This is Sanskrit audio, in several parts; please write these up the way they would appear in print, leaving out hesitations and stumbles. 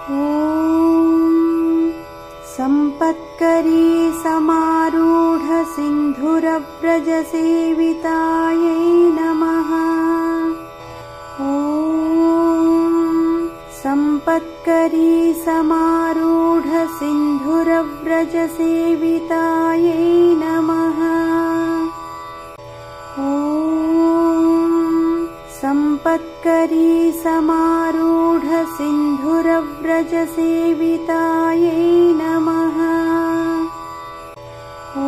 ॐ सम्पत्करी समारूढ सिन्धुरव्रजसेवितायै नमः। ॐ सम्पत्करी समारूढ सिन्धुरव्रजसेवितायै नमः। सम्पत्करी समारूढ सिन्धुरव्रजसेवितायै नमः। ॐ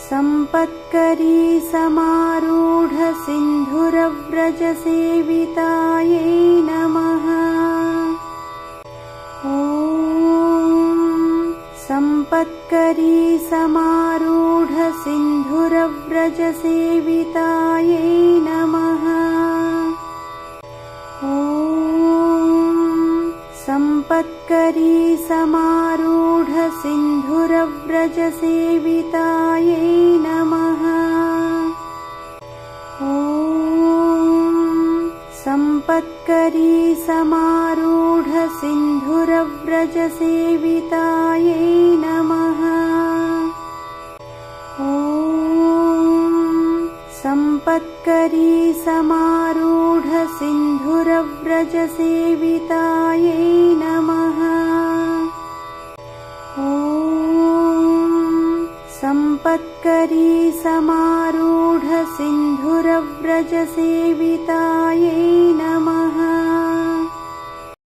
सम्पत्करी समारूढ सिन्धुरव्रजसेवितायै नमः। ॐ सम्पत्करी समारूढ सिन्धुरव्रजसेवितायै नमः। ॐ सम्पत्करी समारूढ सिन्धुरव्रजसेवितायै नमः। ॐ सम्पत्करी समारूढ सिन्धुरव्रजसेवितायै नमः। ॐ सम्पत्करी समारूढ सिन्धुरव्रजसेवितायै नमः। ॐ सम्पत्करी समारूढ सिन्धुरव्रजसेवितायै नमः।